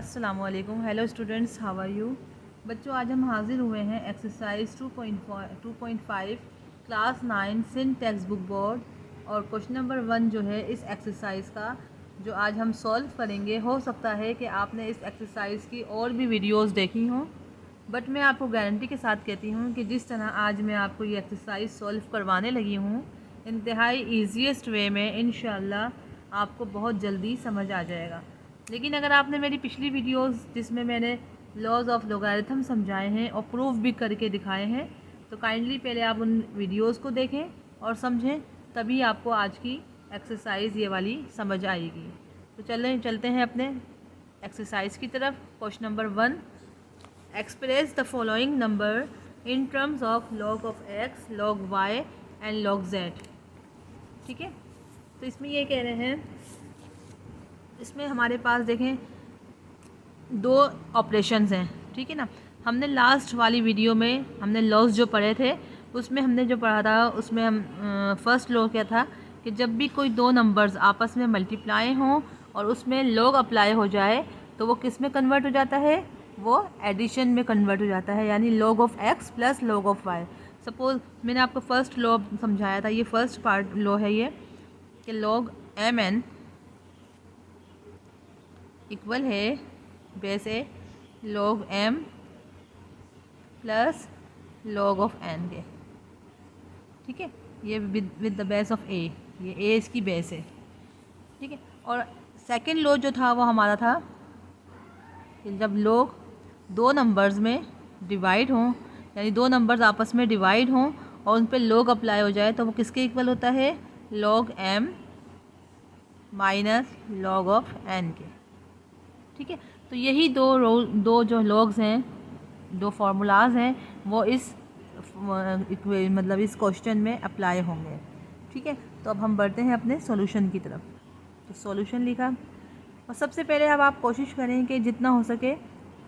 अस्सलामुअलैकुम। Hello students, how are you. बच्चों, आज हम हाजिर हुए हैं exercise 2.5 class 9 Sindh text book board और क्वेश्चन नंबर 1 जो है इस एक्सरसाइज का जो आज हम सॉल्व करेंगे। हो सकता है कि आपने इस एक्सरसाइज की और भी वीडियोस देखी हों, बट मैं आपको गारंटी के साथ कहती हूँ कि जिस तरह आज मैं आपको ये एक्सरसाइज सॉल्व करवाने लगी हूँ, इंतहाई ईजीएस्ट वे में इंशाल्लाह आपको बहुत जल्दी समझ आ जाएगा। लेकिन अगर आपने मेरी पिछली वीडियोस जिसमें मैंने लॉज ऑफ लोगारिथम समझाए हैं और प्रूफ भी करके दिखाए हैं, तो काइंडली पहले आप उन वीडियोस को देखें और समझें, तभी आपको आज की एक्सरसाइज ये वाली समझ आएगी। तो चलते हैं अपने एक्सरसाइज की तरफ। Question number 1, express the following number in terms of log of x, log y and log z. ठीक है, तो इसमें ये कह रहे हैं, इसमें हमारे पास देखें दो ऑपरेशंस हैं। ठीक है ना, हमने लास्ट वाली वीडियो में हमने लॉस जो पढ़े थे उसमें हमने जो पढ़ा था उसमें हम फर्स्ट लॉ क्या था कि जब भी कोई दो नंबर्स आपस में मल्टीप्लाई हों और उसमें लॉग अप्लाई हो जाए तो वो किस में कन्वर्ट हो जाता है, वो एडिशन में कन्वर्ट हो जाता है, यानी log of x plus log of y. Suppose मैंने आपको फर्स्ट लॉ समझाया था, ये फर्स्ट पार्ट लॉ है ये कि लॉग एम एन इक्वल है base a log m plus log of n के। ठीक है, ये with the base of a, ये ए इसकी बेस है। ठीक है, और सेकंड लॉ जो था वो हमारा था कि जब लॉग दो नंबर्स में डिवाइड हों, यानी दो नंबर्स आपस में डिवाइड हों और उन पर लॉग अप्लाई हो जाए तो वो किसके इक्वल होता है, log m minus log of n के। ठीक है, तो यही दो जो लॉग्स हैं, दो फार्मूलाज हैं, वो इस मतलब इस क्वेश्चन में अप्लाई होंगे। ठीक है, तो अब हम बढ़ते हैं अपने सॉल्यूशन की तरफ। तो सॉल्यूशन लिखा, और सबसे पहले अब आप कोशिश करें कि जितना हो सके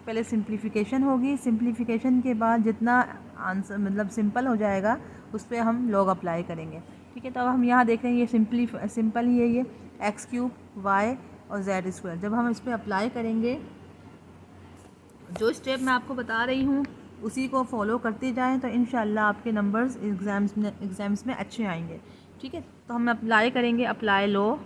पहले सिंप्लीफिकेशन होगी, सिंप्लीफिकेशन के बाद जितना आंसर मतलब सिंपल हो जाएगा उस पर हम लॉग अप्लाई करेंगे। ठीक है, तो अब हम यहाँ देख रहे हैं ये सिंपल ही है, ये एक्स क्यूब वाई और जेड स्क्वायर। जब हम इस पर अप्लाई करेंगे, जो स्टेप मैं आपको बता रही हूँ उसी को फॉलो करते जाएं तो इंशाल्लाह आपके नंबर्स एग्ज़ाम्स में अच्छे आएंगे। ठीक है, तो हम अप्लाई करेंगे, अप्लाई लो।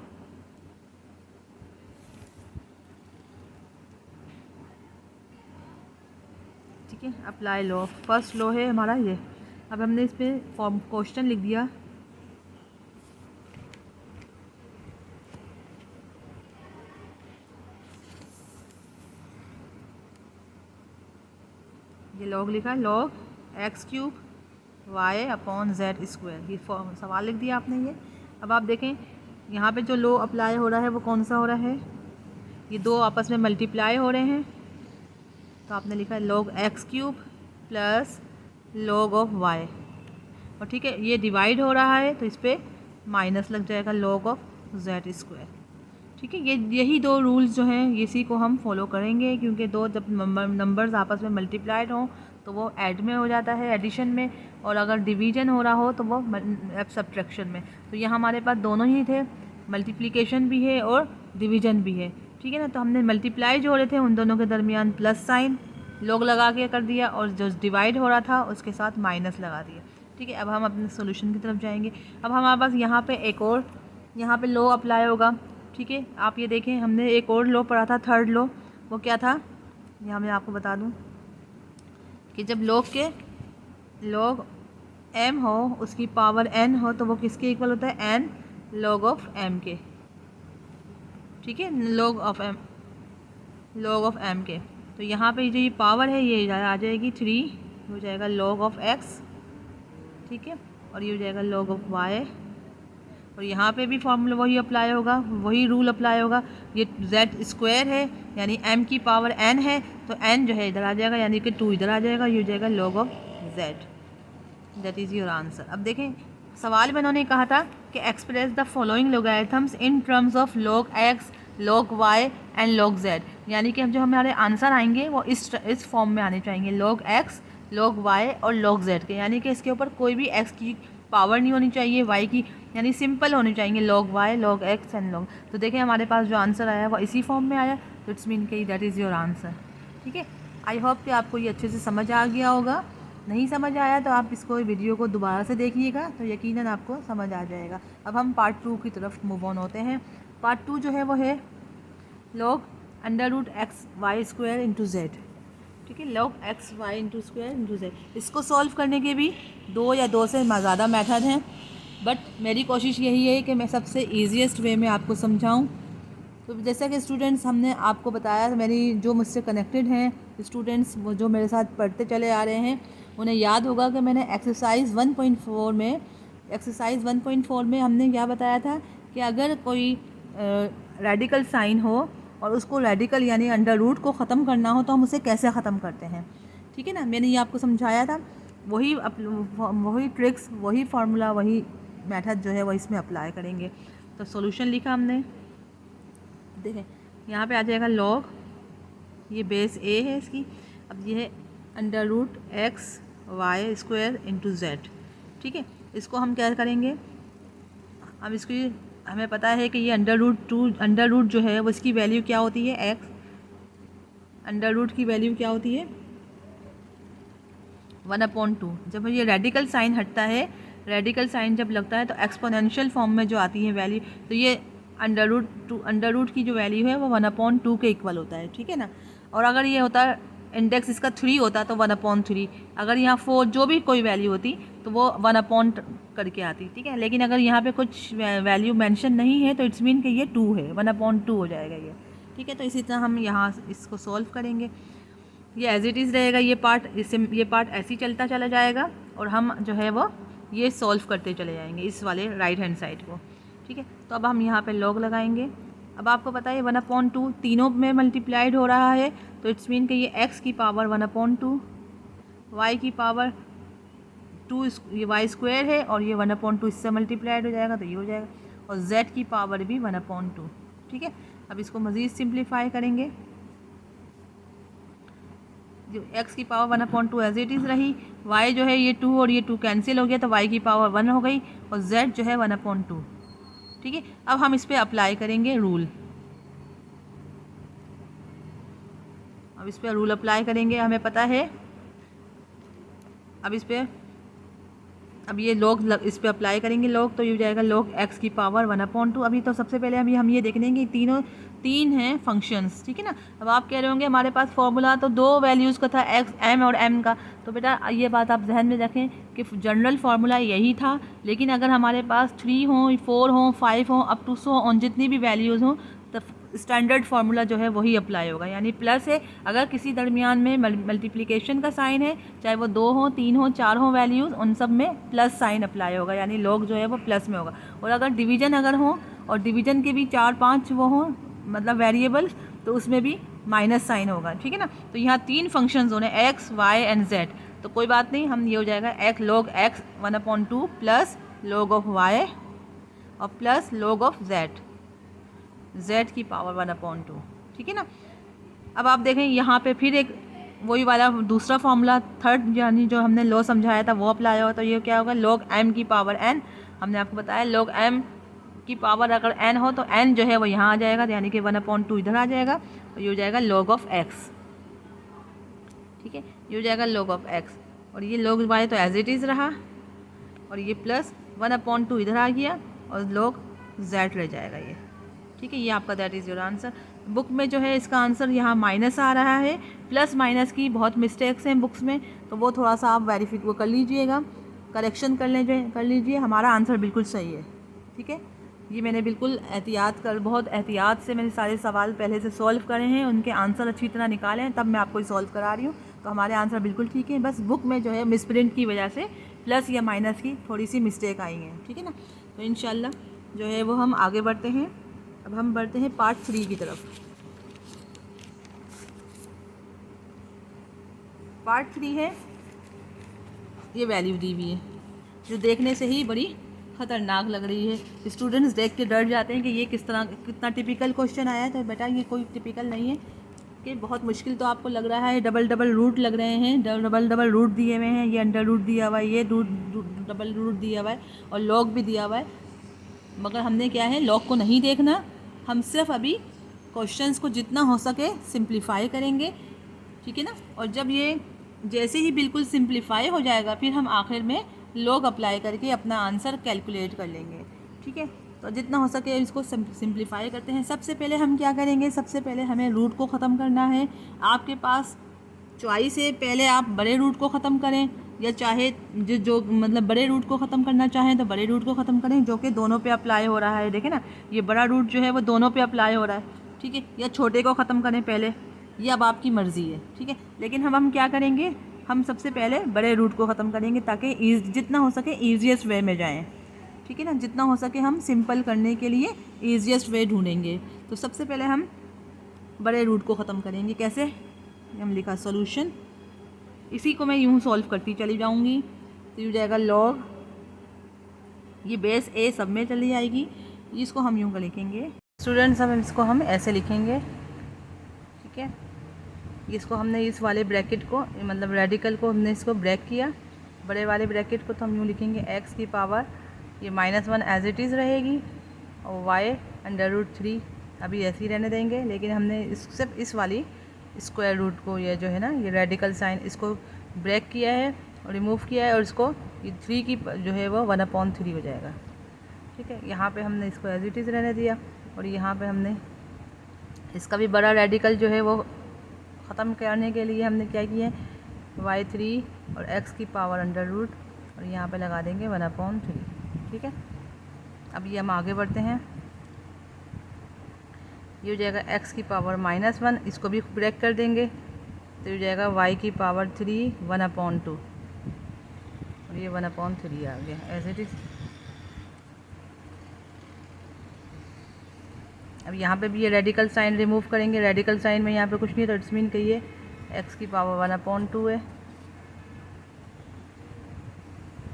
ठीक है, अप्लाई लो, फर्स्ट लो है हमारा ये। अब हमने इस पर फॉर्म क्वेश्चन लिख दिया, ये लॉग लिखा, log x cube y upon z square, ये सवाल लिख दिया आपने ये। अब आप देखें यहाँ पे जो लॉ अप्लाई हो रहा है वो कौन सा हो रहा है, ये दो आपस में मल्टीप्लाई हो रहे हैं, तो आपने लिखा है log x cube plus log of y. और ठीक है, ये डिवाइड हो रहा है तो इस पर माइनस लग जाएगा, लॉग ऑफ जेड स्क्वायर। ठीक है, ये यही दो रूल्स जो हैं इसी को हम फॉलो करेंगे, क्योंकि दो जब नंबर्स आपस में मल्टीप्लाइड हों तो वो ऐड में हो जाता है, एडिशन में, और अगर डिवीजन हो रहा हो तो वो सब्ट्रैक्शन में। तो यहाँ हमारे पास दोनों ही थे, मल्टीप्लिकेशन भी है और डिवीजन भी है। ठीक है ना, तो हमने मल्टीप्लाई जो हो रहे थे उन दोनों के दरमियान प्लस साइन लॉग लगा के कर दिया, और जो डिवाइड हो रहा था उसके साथ माइनस लगा दिया। ठीक है, अब हम अपने सोल्यूशन की तरफ जाएंगे। अब हमारे पास यहाँ पे एक और यहाँ पे लॉ अप्लाई होगा। ठीक है, आप ये देखें हमने एक और लॉ पढ़ा था, थर्ड लॉ, वो क्या था, यहाँ मैं आपको बता दूँ कि जब लॉग एम हो उसकी पावर एन हो तो वो किसके इक्वल होता है, एन लॉग ऑफ एम के। ठीक है, लॉग ऑफ एम के। तो यहाँ पे जो ये पावर है ये आ जाएगी 3, हो जाएगा लॉग ऑफ एक्स। ठीक है, और ये हो जाएगा लॉग ऑफ वाई, और यहाँ पे भी फॉर्मूला वही अप्लाई होगा, वही रूल अप्लाई होगा। ये जेड स्क्वायर है यानी m की पावर n है, तो n जो है इधर आ जाएगा, यानी कि 2 इधर आ जाएगा, ये हो जाएगा log off z। That is your answer. अब देखें सवाल में उन्होंने कहा था कि express the following logarithms in terms of log x, log y and log z, यानी कि जो हमारे आंसर आएंगे वो इस फॉर्म में आने चाहिए, लॉग x, लॉग y और लॉग z के, यानी कि इसके ऊपर कोई भी x की पावर नहीं होनी चाहिए, y की, यानी सिंपल होनी चाहिए, log y, log x and log. तो देखें हमारे पास जो आंसर आया वो इसी फॉर्म में आया। तो इट्स मीन कि दैट इज़ योर आंसर। ठीक है, आई होप कि आपको ये अच्छे से समझ आ गया होगा। नहीं समझ आया तो आप इसको वीडियो को दोबारा से देखिएगा तो यकीनन आपको समझ आ जाएगा। अब हम पार्ट 2 की तरफ मूव ऑन होते हैं। पार्ट 2 जो है वो है log under root x y square into z. ठीक है, log x y into square into z. इसको सॉल्व करने के भी 2 या 2 से ज़्यादा मेथड हैं, बट मेरी कोशिश यही है कि मैं सबसे ईजीएस्ट वे में आपको समझाऊं। तो जैसा कि स्टूडेंट्स हमने आपको बताया, मेरी जो मुझसे कनेक्टेड हैं स्टूडेंट्स, वो जो मेरे साथ पढ़ते चले आ रहे हैं, उन्हें याद होगा कि मैंने एक्सरसाइज 1.4 में हमने क्या बताया था कि अगर कोई रेडिकल साइन हो और उसको रेडिकल यानी अंडर रूट को ख़त्म करना हो तो हम उसे कैसे ख़त्म करते हैं। ठीक है ना, मैंने ये आपको समझाया था। वही ट्रिक्स, वही फार्मूला, वही मेथड जो है वो इसमें अप्लाई करेंगे। तो सॉल्यूशन लिखा हमने, देखें यहाँ पे आ जाएगा लॉग, ये बेस ए है इसकी, अब ये है under root x y square into z. ठीक है, इसको हम क्या करेंगे, अब इसकी हमें पता है कि ये अंडर रूट जो है वो इसकी वैल्यू क्या होती है, एक्स अंडर रूट की वैल्यू क्या होती है 1/2। जब ये रेडिकल साइन हटता है, रेडिकल साइन जब लगता है तो एक्सपोनेंशियल फॉर्म में जो आती है वैल्यू, तो ये अंडर रूट की जो वैल्यू है वो 1/2 के इक्वल होता है। ठीक है ना, और अगर ये होता इंडेक्स इसका 3 होता तो 1/3, अगर यहाँ 4 जो भी कोई वैल्यू होती तो वो 1 करके आती। ठीक है, लेकिन अगर यहाँ पे कुछ वैल्यू मेंशन नहीं है तो इट्स मीन कि ये 2 है, 1/2 हो जाएगा ये। ठीक है, तो इसी तरह हम यहाँ इसको सॉल्व करेंगे। ये एज इट इज़ रहेगा, ये पार्ट ऐसे ही चलता चला जाएगा और हम जो है वो ये सॉल्व करते चले जाएंगे इस वाले राइट हैंड साइड को। ठीक है, तो अब हम यहाँ पे लॉग लगाएंगे। अब आपको पता है 1/2 तीनों में मल्टीप्लाइड हो रहा है, तो इट्स मीन कि ये x की पावर 1/2, y की पावर 2, ये y स्क्वायर है और ये 1/2 इससे मल्टीप्लाइड हो जाएगा तो ये हो जाएगा, और z की पावर भी 1/2। ठीक है, अब इसको मज़ीद सिंप्लीफाई करेंगे। जो x की पावर 1/2 एज इट इज़ रही, y जो है ये 2 और ये 2 कैंसिल हो गया तो y की पावर 1 हो गई, और z जो है 1/2। ठीक है, अब हम इस पर अप्लाई करेंगे रूल। अब इस पर रूल अप्लाई करेंगे, हमें पता है। अब ये लॉग इस पे अप्लाई करेंगे लॉग, तो ये हो जाएगा लॉग x की पावर 1/2। अभी तो सबसे पहले हम ये देख लेंगे तीन हैं फंक्शंस। ठीक है ना, अब आप कह रहे होंगे हमारे पास फॉर्मूला तो 2 वैल्यूज़ का था, x m और m का, तो बेटा ये बात आप जहन में रखें कि जनरल फार्मूला यही था, लेकिन अगर हमारे पास 3 हों, 4 हों, 5 हों, अप टू 100 हों, जितनी भी वैल्यूज़ हों, तो स्टैंडर्ड फार्मूला जो है वही अप्लाई होगा, यानी प्लस है। अगर किसी दरमियान में मल्टीप्लिकेशन का साइन है, चाहे वो 2 हो, 3 हो, 4 हो वैल्यूज़, उन सब में प्लस साइन अप्लाई होगा, यानी लॉग जो है वो प्लस में होगा। और अगर डिवीजन हो और डिवीजन के भी 4-5 वो हों मतलब वेरिएबल्स, तो उसमें भी माइनस साइन होगा। ठीक है ना, तो यहाँ 3 फंक्शंस होने एक्स वाई एंड जेड, तो कोई बात नहीं, हम ये हो जाएगा log x 1/2 plus log of y और प्लस log ऑफ z की पावर 1/2। ठीक है ना, अब आप देखें यहाँ पे फिर एक वही वाला दूसरा फार्मूला थर्ड यानी जो हमने लॉ समझाया था वो अप्लाई होगा, तो ये क्या होगा log m की पावर n। हमने आपको बताया log m की पावर अगर n हो तो n जो है वो यहाँ आ जाएगा, यानी कि 1/2 इधर आ जाएगा, और ये हो जाएगा log ऑफ x। ठीक है, ये हो जाएगा log ऑफ x, और ये log y तो एज इट इज़ रहा, और ये प्लस 1/2 इधर आ गया, और log z रह जाएगा ये। ठीक है, ये आपका that is your answer. Book में जो है इसका आंसर यहाँ माइनस आ रहा है, प्लस माइनस की बहुत मिस्टेक्स हैं बुक्स में, तो वो थोड़ा सा आप वो कर लीजिएगा, करेक्शन कर लीजिए। हमारा आंसर बिल्कुल सही है। ठीक है, ये मैंने बिल्कुल बहुत एहतियात से मैंने सारे सवाल पहले से सॉल्व करे हैं, उनके आंसर अच्छी तरह निकाले हैं, तब मैं आपको सॉल्व करा रही हूँ। तो हमारे आंसर बिल्कुल ठीक है, बस बुक में जो है मिसप्रिंट की वजह से प्लस या माइनस की थोड़ी सी मिस्टेक आई है। ठीक है ना, तो इंशाल्लाह जो है वो हम आगे बढ़ते हैं। अब हम बढ़ते हैं पार्ट 3 की तरफ। पार्ट 3 है, ये वैल्यू दी हुई है जो देखने से ही बड़ी ख़तरनाक लग रही है। स्टूडेंट्स देख के डर जाते हैं कि ये कितना टिपिकल क्वेश्चन आया है, तो बेटा ये कोई टिपिकल नहीं है कि बहुत मुश्किल तो आपको लग रहा है, डबल रूट लग रहे हैं, डबल रूट दिए हुए हैं, ये अंडर रूट दिया हुआ है, ये डबल रूट दिया हुआ है, और लॉग भी दिया हुआ है। मगर हमने क्या है, लॉग को नहीं देखना, हम सिर्फ अभी क्वेश्चंस को जितना हो सके सिंप्लीफाई करेंगे, ठीक है ना। और जब ये जैसे ही बिल्कुल सिंप्लीफाई हो जाएगा फिर हम आखिर में लॉग अप्लाई करके अपना आंसर कैलकुलेट कर लेंगे, ठीक है। तो जितना हो सके इसको सिंप्लीफाई करते हैं। सबसे पहले हम क्या करेंगे, सबसे पहले हमें रूट को ख़त्म करना है। आपके पास चॉइस है, पहले आप बड़े रूट को ख़त्म करें या चाहे जो मतलब बड़े रूट को ख़त्म करना चाहें तो बड़े रूट को ख़त्म करें जो कि दोनों पे अप्लाई हो रहा है। देखें ना, ये बड़ा रूट जो है वो दोनों पे अप्लाई हो रहा है, ठीक है। या छोटे को ख़त्म करें पहले, ये अब आपकी मर्ज़ी है, ठीक है। लेकिन हम क्या करेंगे, हम सबसे पहले बड़े रूट को ख़त्म करेंगे ताकि जितना हो सके ईजिएस्ट वे में जाएँ, ठीक है ना। जितना हो सके हम सिंपल करने के लिए ईजिएस्ट वे ढूंढेंगे। तो सबसे पहले हम बड़े रूट को ख़त्म करेंगे। कैसे, हम लिखा सॉल्यूशन, इसी को मैं यूँ सॉल्व करती चली जाऊँगी। तो ये हो जाएगा लॉग, ये बेस ए सब में चली जाएगी, इसको हम यूँ कर लिखेंगे स्टूडेंट्स। अब इसको हम ऐसे लिखेंगे, ठीक है। इसको हमने इस वाले ब्रैकेट को मतलब रेडिकल को हमने इसको ब्रेक किया, बड़े वाले ब्रैकेट को, तो हम यूँ लिखेंगे एक्स की पावर ये -1 एज इट इज़ रहेगी और वाई √3 अभी ऐसे ही रहने देंगे। लेकिन हमने सिर्फ इस वाली स्क्वायर रूट को, ये जो है ना ये रेडिकल साइन, इसको ब्रेक किया है और रिमूव किया है और इसको ये 3 की जो है वो 1/3 हो जाएगा, ठीक है। यहाँ पे हमने इसको एज इट इज़ रहने दिया और यहाँ पे हमने इसका भी बड़ा रेडिकल जो है वो ख़त्म करने के लिए हमने क्या किया है, y3 और x की पावर √ और यहाँ पे लगा देंगे 1/3, ठीक है। अब ये हम आगे बढ़ते हैं, ये हो जाएगा x की पावर -1, इसको भी ब्रेक कर देंगे तो ये हो जाएगा y की पावर 3 1/2 और ये 1/3 आ गया एज इट इज़। अब यहाँ पे भी ये रेडिकल साइन रिमूव करेंगे, रेडिकल साइन में यहाँ पे कुछ नहीं है तो इट्स मीन कहिए x की पावर 1/2 है,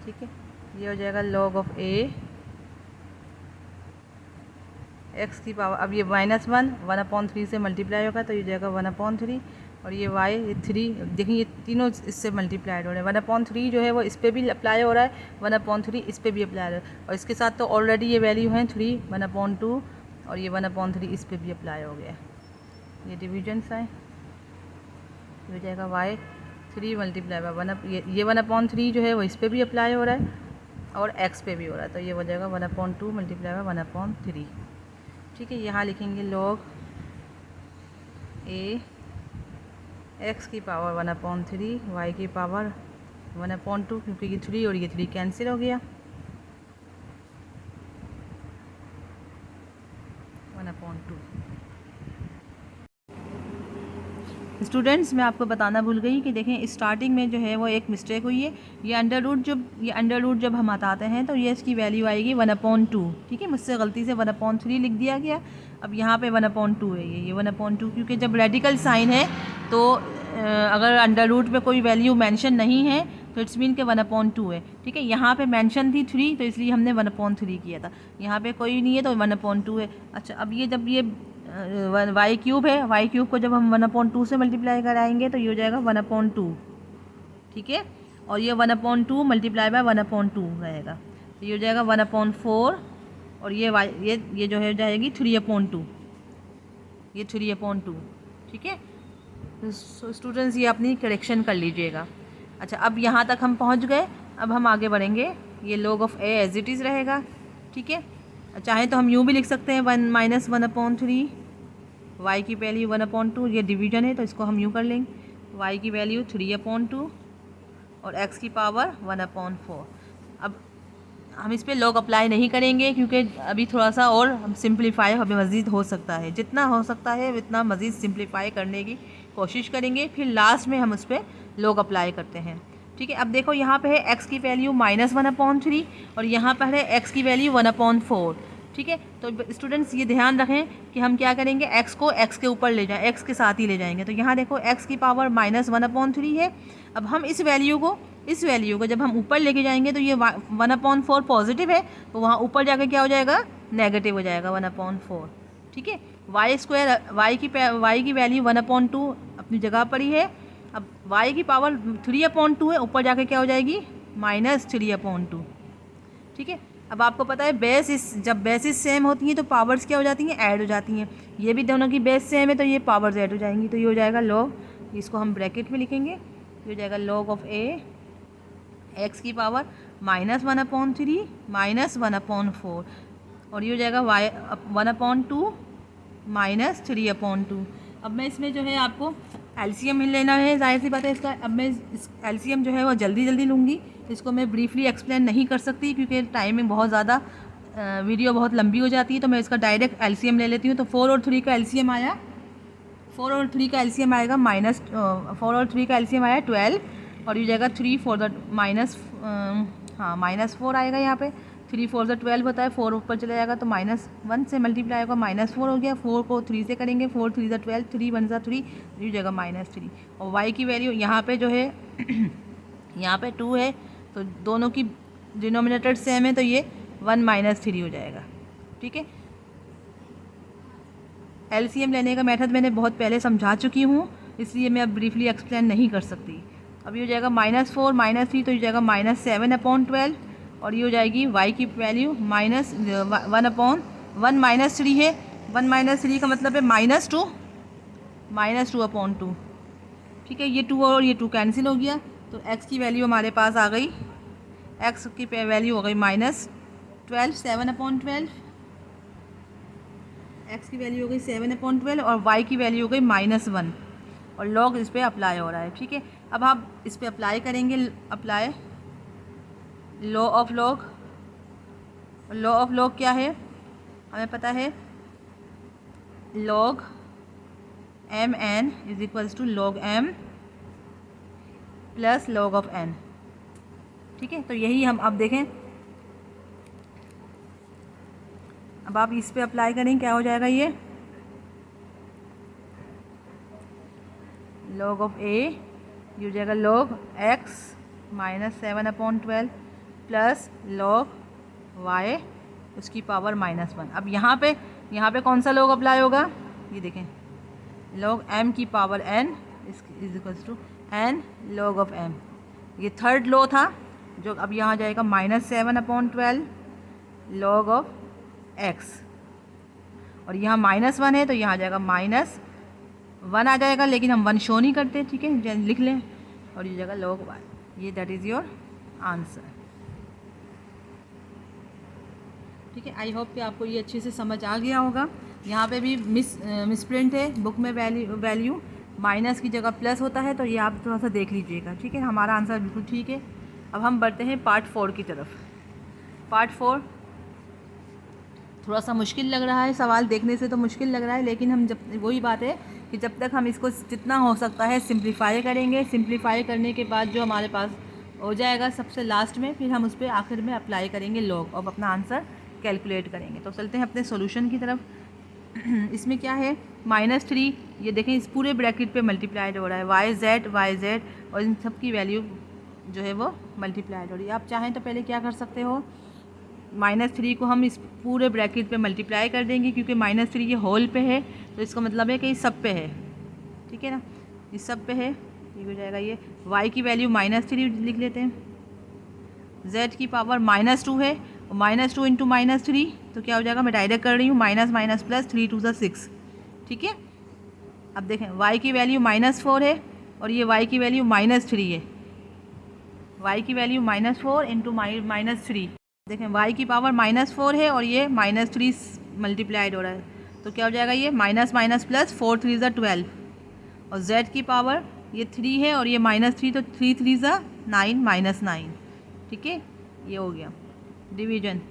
ठीक है। ये हो जाएगा log ऑफ a x की पावर, अब ये -1 से मल्टीप्लाई होगा तो ये जाएगा 1/3 और ये y ये 3, देखिए ये तीनों इससे मल्टीप्लाइड हो रहे हैं। 1/3 जो है वो इस पर भी अप्लाई हो रहा है, 1/3 इस पर भी अप्लाई हो रहा है और इसके साथ तो ऑलरेडी ये वैल्यू है 3 1/2 और ये 1/3 इस पर भी अप्लाई हो गया। ये डिवीजन साइन हो जाएगा y3 मल्टीप्लाई बाय ये 1/3 जो है वो इस पर भी अप्लाई हो रहा है और x पे भी हो रहा है तो ये हो जाएगा 1/2 मल्टीप्लाई बाय 1/3, ठीक है। यहाँ लिखेंगे log a x की पावर 1/3 y की पावर 1/2 क्योंकि ये 3 और ये 3 कैंसिल हो गया 1/2। स्टूडेंट्स मैं आपको बताना भूल गई कि देखें स्टार्टिंग में जो है वो एक मिस्टेक हुई है। ये अंडर रूट जब हम हटाते हैं तो ये इसकी वैल्यू आएगी 1/2, ठीक है। मुझसे गलती से 1/3 लिख दिया गया, अब यहाँ पे 1/2 है ये 1/2 क्योंकि जब रेडिकल साइन है तो अगर अंडर रूट में कोई वैल्यू मेंशन नहीं है तो इट्स मीन के 1/2 है, ठीक है। यहाँ पे मेंशन थी 3 तो इसलिए हमने 1/3 किया था, यहाँ पे कोई नहीं है तो 1/2 है। अच्छा, अब ये जब ये y³ है, y³ को जब हम 1/2 से मल्टीप्लाई कराएंगे तो ये हो जाएगा 1/2, ठीक है। और ये 1/2 मल्टीप्लाई बाय 1/2 रहेगा तो ये हो जाएगा 1/4 और ये जो है जाएगी 3/2, ये 3/2, ठीक है। तो स्टूडेंट्स ये अपनी करेक्शन कर लीजिएगा। अच्छा, अब यहाँ तक हम पहुँच गए, अब हम आगे बढ़ेंगे। ये log of a as it is रहेगा, ठीक है। चाहे तो हम यूँ भी लिख सकते हैं 1/3 y की वैल्यू 1/2, ये डिवीजन है तो इसको हम यूँ कर लेंगे y की वैल्यू 3/2 और x की पावर 1/4। अब हम इस पर log अप्लाई नहीं करेंगे क्योंकि अभी थोड़ा सा और हम सिंप्लीफाई हमें मज़ीद हो सकता है, जितना हो सकता है उतना मज़ीद सिंप्लीफाई करने की कोशिश करेंगे, फिर लास्ट में हम उस पर log अप्लाई करते हैं, ठीक है। अब देखो यहाँ पे है x की वैल्यू -1/3 और यहाँ पर है x की वैल्यू 1/4, ठीक है। तो स्टूडेंट्स ये ध्यान रखें कि हम क्या करेंगे, x को x के ऊपर ले जाएं, x के साथ ही ले जाएंगे। तो यहाँ देखो x की पावर -1/3 है। अब हम इस वैल्यू को जब हम ऊपर लेके जाएंगे तो ये 1/4 पॉजिटिव है तो वहाँ ऊपर जाकर क्या हो जाएगा, नेगेटिव हो जाएगा 1/4, ठीक है। y की वैल्यू 1/2 अपनी जगह पर ही है। अब y की पावर 3/2 है, ऊपर जाके क्या हो जाएगी -3/2, ठीक है। अब आपको पता है जब बेसिस सेम होती हैं तो पावर्स क्या हो जाती हैं, ऐड हो जाती हैं। ये भी दोनों की बेस सेम है तो ये पावर्स ऐड हो जाएंगी। तो ये हो जाएगा लॉग, इसको हम ब्रैकेट में लिखेंगे, ये हो जाएगा लॉग ऑफ ए एक्स की पावर -1/3 -1/4, और ये हो जाएगा y 1/2 -3/2। अब मैं इसमें जो है आपको एलसीएम लेना है, जाहिर सी बात है इसका। अब मैं इस एलसीएम जो है वो जल्दी जल्दी लूँगी, इसको मैं ब्रीफली एक्सप्लेन नहीं कर सकती क्योंकि टाइमिंग बहुत ज़्यादा, वीडियो बहुत लंबी हो जाती है। तो मैं इसका डायरेक्ट एलसीएम ले लेती हूँ। तो 4 और 3 का एलसीएम आया, 4 और 3 का एलसीएम आएगा 4 और 3 का एलसीएम आया 12, और ये जाएगा 3 4 द -4 आएगा यहाँ पे। 3 4 द 12 होता है, 4 ऊपर चला जाएगा तो -1 से मल्टीप्लाई होगा, -4 हो गया। 4 को 3 से करेंगे, 4 3 द 12, 3 1 ज़ा 3, ये जाएगा -3। और y की वैल्यू यहाँ पे जो है यहाँ पे 2 है, तो दोनों की डिनोमिनेटर सेम है तो ये 1 -3 हो जाएगा। ठीक है, एलसीएम लेने का मेथड मैंने बहुत पहले समझा चुकी हूँ, इसलिए मैं अब ब्रीफली एक्सप्लेन नहीं कर सकती। अब ये हो जाएगा -4 -3, तो ये जाएगा -7/12, और ये हो जाएगी y की वैल्यू -1 -3 है। 1 -3 का मतलब है -2/2। ठीक है, ये 2 और ये 2 कैंसिल हो गया, तो x की वैल्यू हमारे पास आ गई, x की वैल्यू हो गई -12 7/12, x की वैल्यू हो गई 7/12, और y की वैल्यू हो गई -1, और लॉग इस पर अप्लाई हो रहा है। ठीक है, अब आप इस पर अप्लाई करेंगे, apply law of log. Law of log क्या है, हमें पता है, log mn is equals to log m plus log of n। ठीक है, तो यही हम अब देखें, अब आप इस पे अप्लाई करें, क्या हो जाएगा, ये लॉग ऑफ a, ये हो जाएगा log x -7/12 plus log y उसकी पावर -1। अब यहाँ पे कौन सा लॉग अप्लाई होगा, ये देखें, लॉग m की power n is equals to n log of m। ये थर्ड लॉ था जो अब यहाँ जाएगा -7/12 लॉग ऑफ x, और यहाँ -1 है तो यहाँ जाएगा -1 आ जाएगा, लेकिन हम 1 शो नहीं करते। ठीक है, लिख लें, और ये जगह log y, ये दैट इज़ योर आंसर। ठीक है, आई होप कि आपको ये अच्छे से समझ आ गया होगा। यहाँ पे भी मिसप्रिंट है, बुक में वैल्यू माइनस की जगह प्लस होता है, तो ये आप थोड़ा सा देख लीजिएगा। ठीक है, हमारा आंसर बिल्कुल ठीक है। अब हम बढ़ते हैं पार्ट 4 की तरफ। पार्ट 4 थोड़ा सा मुश्किल लग रहा है, सवाल देखने से तो मुश्किल लग रहा है, लेकिन हम जब वही बात है कि जब तक हम इसको जितना हो सकता है सिंप्लीफाई करेंगे, सिंप्लीफाई करने के बाद जो हमारे पास हो जाएगा सबसे लास्ट में, फिर हम उस पर आखिर में अप्लाई करेंगे लॉग, और अपना आंसर कैलकुलेट करेंगे। तो चलते हैं अपने सॉल्यूशन की तरफ। इसमें क्या है, -3, ये देखें इस पूरे ब्रैकेट पे मल्टीप्लाइड हो रहा है, y z, और इन सब की वैल्यू जो है वो मल्टीप्लाइड हो रही है। आप चाहें तो पहले क्या कर सकते हो, -3 को हम इस पूरे ब्रैकेट पे मल्टीप्लाई कर देंगे, क्योंकि -3 ये होल पे है, तो इसका मतलब है कि इस सब पे है। ठीक है ना, इस सब पे है, ये हो जाएगा। ये y की वैल्यू -3 लिख लेते हैं, z की पावर -2 है, और -2 इंटू -3, तो क्या हो जाएगा, मैं डायरेक्ट कर रही हूँ, माइनस प्लस 3 2 6। ठीक है, अब देखें y की वैल्यू -4 है, और ये y की वैल्यू -3 है, y की वैल्यू -4 इंटू -3। देखें y की पावर -4 है, और ये -3 मल्टीप्लाइड हो रहा है, तो क्या हो जाएगा, ये माइनस प्लस 4 3 ज़ा 12, और z की पावर ये 3 है, और ये -3, तो 3 3 ज़ा 9 -9। ठीक है, ये हो गया डिवीजन।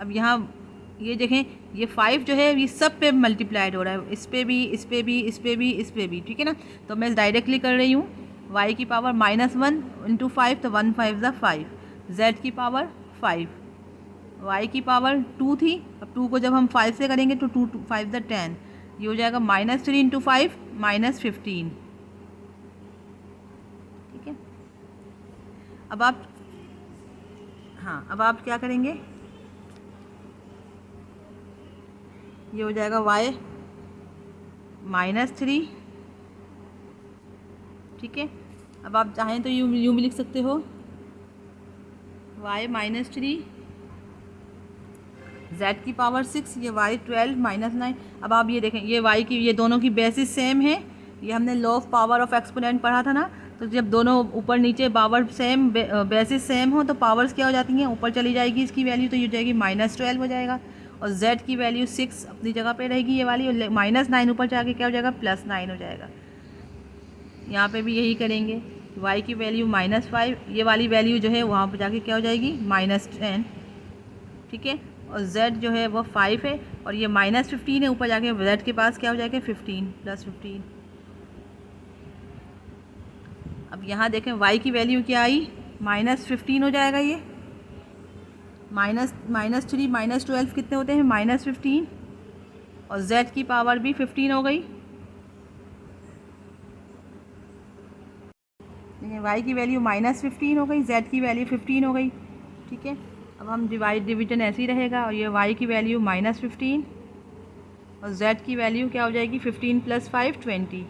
अब यहाँ ये देखें, ये 5 जो है ये सब पे मल्टीप्लाइड हो रहा है, इस पे भी, इस पे भी, इस पे भी, इस पे भी। ठीक है ना, तो मैं डायरेक्टली कर रही हूँ, y की पावर -1 इंटू 5, तो 1 5 ज़ा 5, z की पावर 5, y की पावर 2 थी, अब 2 को जब हम 5 से करेंगे तो 2 5 ज़ा 10, ये हो जाएगा -3 इंटू 5 -15। ठीक है, अब आप, हाँ, अब आप क्या करेंगे, ये हो जाएगा y -3। ठीक है, अब आप चाहें तो यूँ भी लिख सकते हो, y -3 z की पावर 6, ये y 12 माइनस 9। अब आप ये देखें, ये y की, ये दोनों की बेसिस सेम है। ये हमने law of power of exponent पढ़ा था ना, तो जब दोनों ऊपर नीचे पावर सेम, बेसिस सेम हो तो पावर्स क्या हो जाती हैं, ऊपर चली जाएगी इसकी वैल्यू, तो ये हो जाएगी -12 हो जाएगा। और z की वैल्यू 6 अपनी जगह पे रहेगी ये वाली, और -9 ऊपर जाके क्या हो जाएगा, +9 हो जाएगा। यहाँ पे भी यही करेंगे, y की वैल्यू -5, ये वाली वैल्यू जो है वहाँ पर जाके क्या हो जाएगी, -10, ठीक है। और z जो है वो 5 है, और ये -15 है, ऊपर जाके z के पास क्या हो जाएगा, 15 +15। अब यहाँ देखें y की वैल्यू क्या आई, -15 हो जाएगा। ये -3 -12 कितने होते हैं, -15, और z की पावर भी 15 हो गई। y की वैल्यू -15 हो गई, z की वैल्यू 15 हो गई, ठीक है। अब हम डिवीजन ऐसे ही रहेगा, और ये y की वैल्यू -15 और z की वैल्यू क्या हो जाएगी, 15 + 5 20,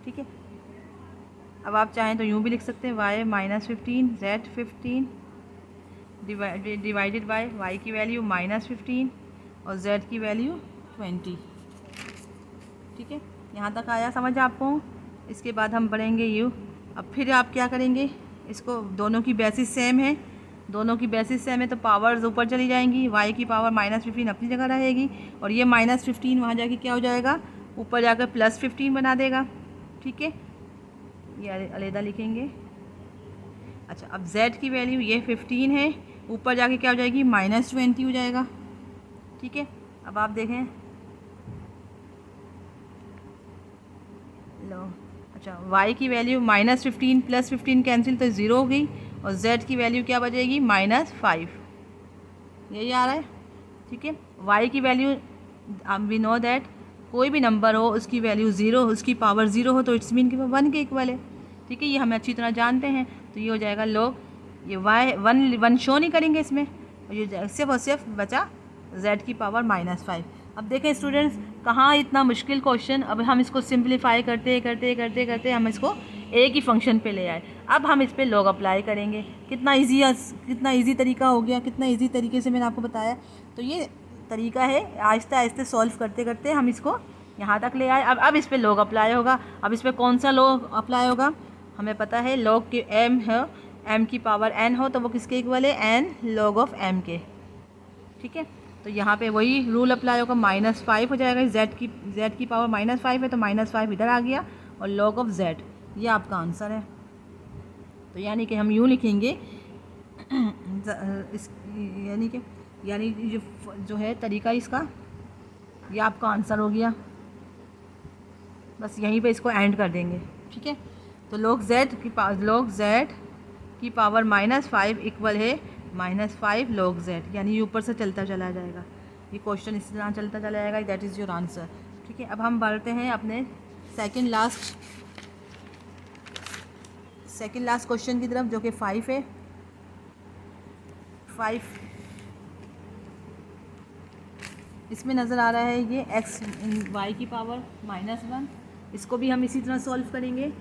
ठीक है। अब आप चाहें तो यूँ भी लिख सकते हैं, y -15 z 15 divided by y की वैल्यू -15 और z की वैल्यू 20, ठीक है। यहाँ तक आया समझ आपको। इसके बाद हम पढ़ेंगे यू। अब फिर आप क्या करेंगे, इसको दोनों की बेसिस सेम है, दोनों की बेसिस सेम है तो पावर्स ऊपर चली जाएंगी, y की पावर -15 अपनी जगह रहेगी, और ये -15 वहाँ जाके क्या हो जाएगा, ऊपर जाकर +15 बना देगा, ठीक है। ये अलग लिखेंगे। अच्छा, अब z की वैल्यू ये 15 है, ऊपर जाके क्या हो जाएगी, -20 हो जाएगा, ठीक है। अब आप देखें, लो, अच्छा y की वैल्यू -15 +15 कैंसिल तो 0 हो गई, और z की वैल्यू क्या बचेगी, -5, यही आ रहा है, ठीक है। y की वैल्यू वी नो दैट कोई भी नंबर हो उसकी वैल्यू 0, उसकी पावर 0 हो तो इट्स मीन कि वो 1 के इक्वल है, ठीक है। ये हमें अच्छी तरह जानते हैं। तो ये हो जाएगा लोग, ये y 1 शो नहीं करेंगे इसमें, और ये सिर्फ और सिर्फ बचा z की पावर -5। अब देखें स्टूडेंट्स, कहाँ इतना मुश्किल क्वेश्चन, अब हम इसको सिंप्लीफाई करते करते करते करते हम इसको एक ही फंक्शन पे ले आए। अब हम इस पे लॉग अप्लाई करेंगे। कितना इजी तरीका हो गया, कितना इजी तरीके से मैंने आपको बताया। तो ये तरीका है, आहिस्ते आहिस्ते सॉल्व करते करते हम इसको यहाँ तक ले आए। अब इस पे लॉग अप्लाई होगा। अब इस पे कौन सा लॉग अप्लाई होगा, हमें पता है लॉग के m है, m की पावर n हो तो वो किसके इक्वल है, n log ऑफ m के, ठीक है। तो यहाँ पे वही रूल अप्लाई होगा, -5 हो जाएगा, z की पावर -5 है तो -5 इधर आ गया, और log ऑफ z, ये आपका आंसर है। तो यानी कि हम यूँ लिखेंगे इस, यानी जो है तरीका इसका, ये आपका आंसर हो गया। बस यहीं पे इसको एंड कर देंगे, ठीक है। तो log z की पावर -5 इक्वल है -5 log z, यानी ये ऊपर से चलता चला जाएगा, ये क्वेश्चन इस तरह चलता चला जाएगा, दैट इज़ योर आंसर, ठीक है। अब हम बढ़ते हैं अपने सेकंड लास्ट क्वेश्चन की तरफ, जो कि 5 है। 5 इसमें नज़र आ रहा है ये y की पावर -1, इसको भी हम इसी तरह सॉल्व करेंगे।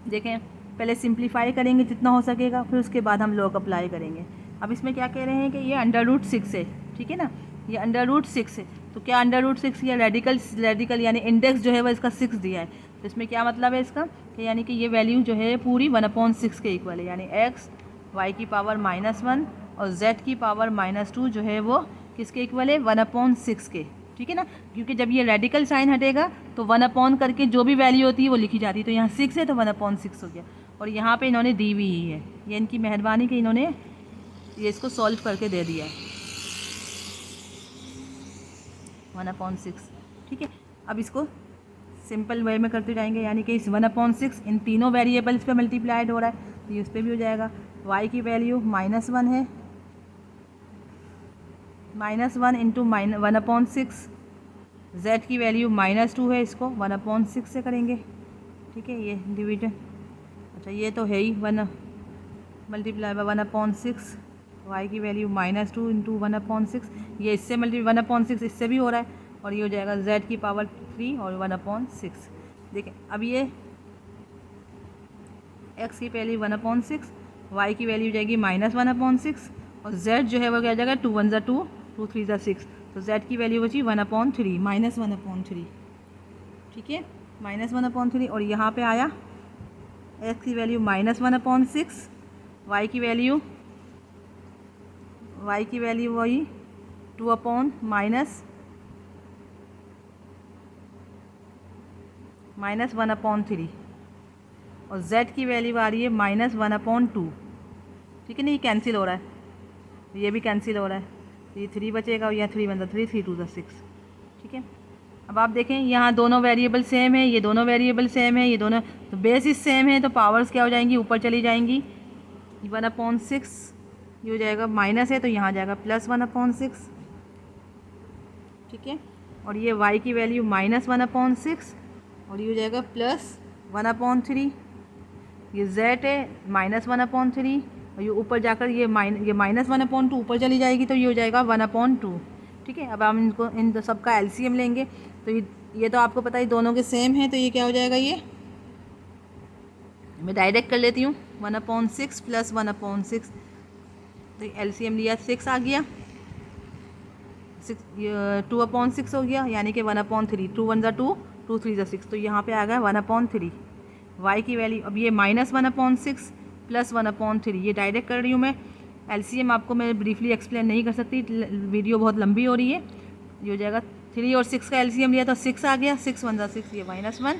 देखें, पहले सिंप्लीफाई करेंगे जितना हो सकेगा, फिर उसके बाद हम लॉग अप्लाई करेंगे। अब इसमें क्या कह रहे हैं कि ये √6 है, ठीक है ना, ये √6 है। तो क्या √6 या रेडिकल यानी इंडेक्स जो है वो इसका 6 दिया है, तो इसमें क्या मतलब है इसका, कि यानी कि ये वैल्यू जो है पूरी 1/6 के इक्वल है, यानी x y की पावर -1 और z की पावर -2 जो है वो किसके इक्वल है, 1/6 के, ठीक है ना। क्योंकि जब ये रेडिकल साइन हटेगा तो 1 करके जो भी वैल्यू होती है वो लिखी जाती है, तो यहाँ 6 है तो 1/6 हो गया। और यहाँ पे इन्होंने दी हुई ही है, ये इनकी मेहरबानी कि इन्होंने ये इसको सॉल्व करके दे दिया है, 1/6, ठीक है। अब इसको सिंपल वे में करते जाएंगे, यानी कि इस 1/6 इन तीनों वेरिएबल्स पे मल्टीप्लाइड हो रहा है, तो ये उस पर भी हो जाएगा। y की वैल्यू -1 है, -1 इंटू 1/6, z की वैल्यू -2 है, इसको 1/6 से करेंगे, ठीक है, ये डिवीजन। अच्छा, ये तो है ही 1 मल्टीप्लाई बाय 1/6, y की वैल्यू -2 इंटू 1/6, ये इससे 1/6 इससे भी हो रहा है, और ये हो जाएगा z की पावर 3 और 1/6। देखिए, अब ये x की वैल्यू 1/6, y की वैल्यू जाएगी -1/6, और z जो है वो क्या हो जाएगा, 2 1 ज़ा 2, 2 3 ज़ा 6, तो z की वैल्यू बची 1/3, -1/3, ठीक है, -1/3। और यहाँ पे आया x की वैल्यू -1/6, y की वैल्यू वही 2 अपॉन -1/3, और z की वैल्यू आ रही है -1/2, ठीक है ना। ये कैंसिल हो रहा है, ये भी कैंसिल हो रहा है, तो ये 3 बचेगा और यहाँ 3 बनता, 3 3 2 6, ठीक है। अब आप देखें यहाँ दोनों वेरिएबल सेम है, ये दोनों वेरिएबल सेम है, ये दोनों तो बेसिस सेम है, तो पावर्स क्या हो जाएंगी, ऊपर चली जाएंगी। 1/6 ये हो जाएगा माइनस है, तो यहाँ जाएगा +1/6, ठीक है। और ये y की वैल्यू -1/6 और ये हो जाएगा +1/3। ये z है -1/3 और ये ऊपर जाकर ये -1/2 ऊपर चली जाएगी, तो ये हो जाएगा 1/2, ठीक है। अब हम इनको इन सब का एलसीएम लेंगे, तो ये तो आपको पता है दोनों के सेम है, तो ये क्या हो जाएगा, ये मैं डायरेक्ट कर लेती हूँ, 1/6 + 1/6, तो एलसीएम लिया 6 आ गया, 2/6 हो गया, यानी कि 1/3, 2 1 ज़ा 2, 2 3 ज़ा 6, तो यहाँ पे आ गया 1/3। y की वैल्यू अब ये -1/6 + 1/3, ये डायरेक्ट कर रही हूँ मैं, एलसीएम आपको मैं ब्रीफली एक्सप्लेन नहीं कर सकती, वीडियो बहुत लंबी हो रही है। ये हो जाएगा 3 और 6 का एलसीएम लिया तो 6 आ गया, 6 1 ज़ा 6, ये -1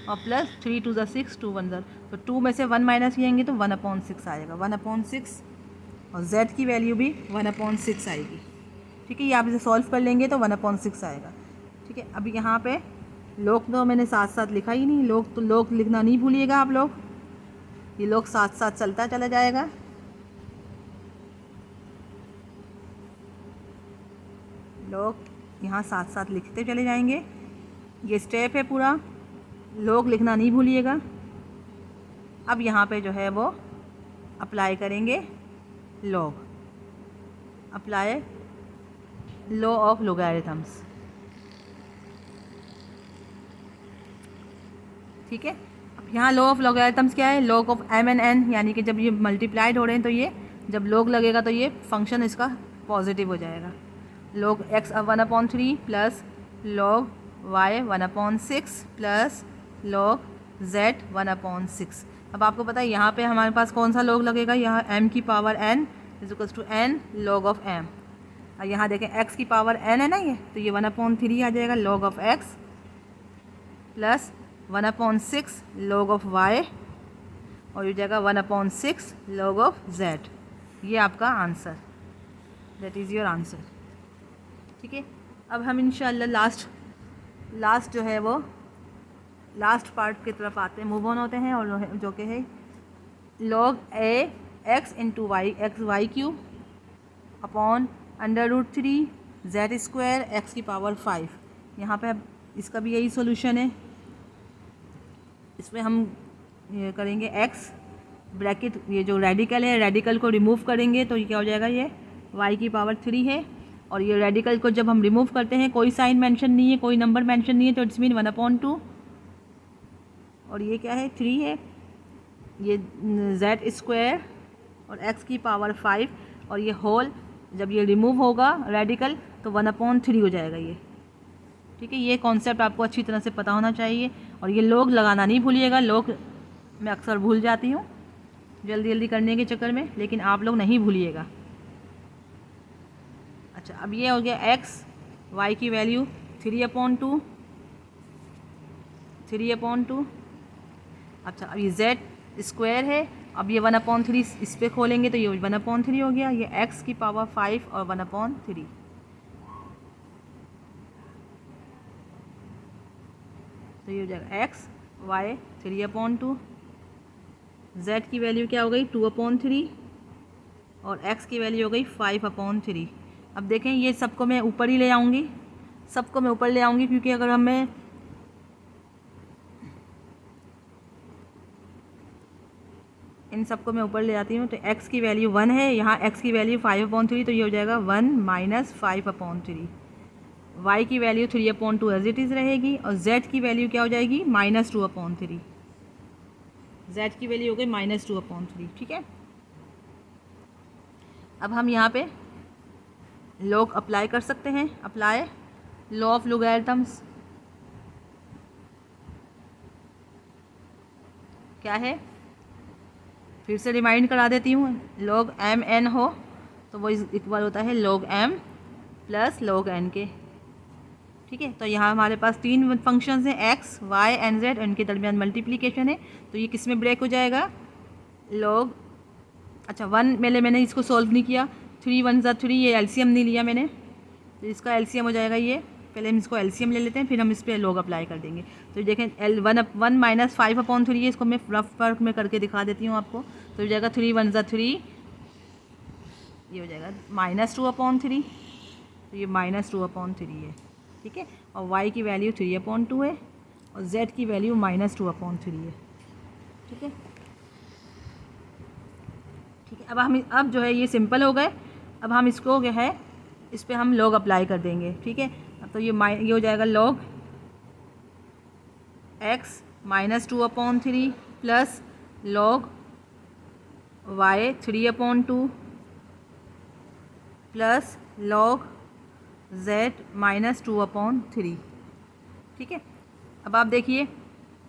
और +3 2 ज़ा 6, 2 1 ज़ा, तो 2 में से 1 माइनस किएंगे तो 1/6 आएगा, 1/6, और z की वैल्यू भी 1/6 आएगी, ठीक है। ये आप इसे सॉल्व कर लेंगे तो 1/6 आएगा, ठीक है। अभी यहाँ पे लोग तो मैंने साथ साथ लिखा ही नहीं, लोग लिखना नहीं भूलिएगा आप लोग, ये लोग साथ साथ चलता चला जाएगा। लोग यहाँ साथ साथ लिखते चले जाएंगे, ये स्टेप है पूरा, लोग लिखना नहीं भूलिएगा। अब यहाँ पे जो है वो अप्लाई करेंगे लॉग, अप्लाई लॉ ऑफ लोगैरिथम्स, ठीक है। अब यहाँ लॉ ऑफ लोगैरिथम्स क्या है, log of m and n, यानी कि जब ये मल्टीप्लाइड हो रहे हैं तो ये जब लॉग लगेगा तो ये फंक्शन इसका पॉजिटिव हो जाएगा। log x 1/3 plus log y 1/6 plus log z 1/6। अब आपको पता है यहाँ पे हमारे पास कौन सा log लगेगा, यहाँ m की power n = n log of m, और यहाँ देखें x की पावर n है ना ये, तो ये 1/3 आ जाएगा log of x plus 1/6 log of y, और ये जाएगा 1/6 log ऑफ z। ये आपका answer, that is your answer, ठीक है। अब हम इंशाल्लाह लास्ट जो है वो लास्ट पार्ट की तरफ आते हैं, मूव ऑन होते हैं, और जो कि है log a x × y, x y³ upon √3 z² x की पावर 5। यहाँ पे इसका भी यही सॉल्यूशन है, इसमें हम ये करेंगे x ब्रैकेट, ये जो रेडिकल है रेडिकल को रिमूव करेंगे तो ये क्या हो जाएगा, ये y की पावर 3 है, और ये रेडिकल को जब हम रिमूव करते हैं कोई साइन मेंशन नहीं है, कोई नंबर मेंशन नहीं है, तो इट्स मीन 1/2, और ये क्या है 3 है, ये z² और x की पावर 5, और ये होल जब ये रिमूव होगा रेडिकल तो 1/3 हो जाएगा ये, ठीक है। ये कॉन्सेप्ट आपको अच्छी तरह से पता होना चाहिए, और ये लोग लगाना नहीं भूलिएगा, लोग मैं अक्सर भूल जाती हूँ जल्दी जल्दी करने के चक्कर में, लेकिन आप लोग नहीं भूलिएगा। अच्छा, अब ये हो गया x, y की वैल्यू 3/2, 3/2। अच्छा, अब ये z² है, अब ये 1/3 इस पर खोलेंगे तो ये 1/3 हो गया, ये x की पावर 5 और 1/3, तो ये हो जाएगा x y 3/2, z की वैल्यू क्या हो गई 2/3, और x की वैल्यू हो गई 5/3। अब देखें ये सबको मैं ऊपर ही ले आऊँगी, सबको मैं ऊपर ले आऊँगी, क्योंकि अगर हमें इन सबको मैं ऊपर ले आती हूँ तो x की वैल्यू 1 है, यहाँ x की वैल्यू 5/3, तो ये हो जाएगा 1 - 5/3। y की वैल्यू 3/2 एज इट इज़ रहेगी, और z की वैल्यू क्या हो जाएगी -2/3, z की वैल्यू हो गई -2/3, ठीक है। अब हम यहाँ पे लोग अप्लाई कर सकते हैं। अप्लाई लॉ ऑफ लॉगरिथम्स क्या है, फिर से रिमाइंड करा देती हूँ। log m n हो तो वो इक्वल होता है log m plus log n के। ठीक है, तो यहाँ हमारे पास 3 फंक्शंस हैं x, y एंड z, इनके दरमियान मल्टीप्लिकेशन है, तो ये किस में ब्रेक हो जाएगा, log, अच्छा 1 मैंने इसको सॉल्व नहीं किया, 3 1 ज़ा 3, ये एलसीएम नहीं लिया मैंने, तो इसका एलसीएम हो जाएगा ये। पहले हम इसको एलसीएम ले लेते हैं, फिर हम इस पर log अप्लाई कर देंगे। तो देखें वन माइनस 5/3 है, इसको मैं रफ वर्क में करके दिखा देती हूँ आपको। तो हो जाएगा 3 1 ज़ा 3, ये हो जाएगा -2/3, तो ये -2/3 है। ठीक है, और y की वैल्यू 3/2 है और z की वैल्यू -2/3 है। ठीक है, ठीक है, अब जो है ये सिंपल हो गए। अब हम इसको क्या है, इस पर हम log अप्लाई कर देंगे। ठीक है, तो ये हो जाएगा log x -2/3 plus log y 3/2 plus log z -2/3। ठीक है, अब आप देखिए,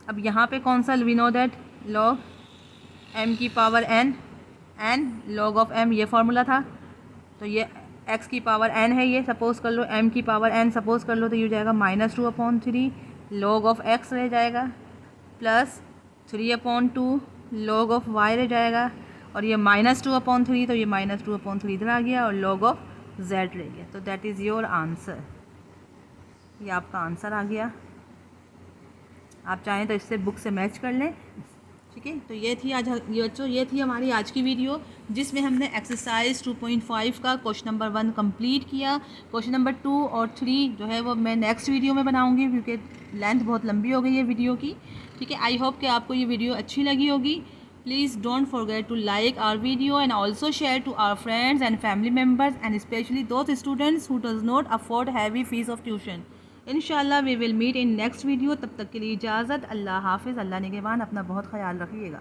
अब यहाँ पे कौन सा, we know that log m की power n log of m ये फार्मूला था, तो ये x की पावर n है, ये सपोज़ कर लो, m की पावर n सपोज़ कर लो, तो ये हो जाएगा -2/3 log ऑफ x रह जाएगा प्लस 3/2 log ऑफ y रह जाएगा, और ये -2/3, तो ये -2/3 इधर आ गया और log ऑफ z रह गया। तो दैट इज़ योर आंसर, ये आपका आंसर आ गया। आप चाहें तो इससे बुक से मैच कर लें। ठीक है, तो ये थी हमारी आज की वीडियो, जिसमें हमने एक्सरसाइज 2.5 का क्वेश्चन नंबर 1 कंप्लीट किया। क्वेश्चन नंबर 2 और 3 जो है वो मैं नेक्स्ट वीडियो में बनाऊंगी, क्योंकि लेंथ बहुत लंबी हो गई है वीडियो की। ठीक है, आई होप कि आपको ये वीडियो अच्छी लगी होगी। Please don't forget to like our video and also share to our friends and family members, and especially those students who does not afford heavy fees of tuition. इंशाल्लाह we will meet in next video। तब तक के लिए इजाज़त, अल्लाह हाफिज़, अल्लाह निगहबान, अपना बहुत ख्याल रखिएगा।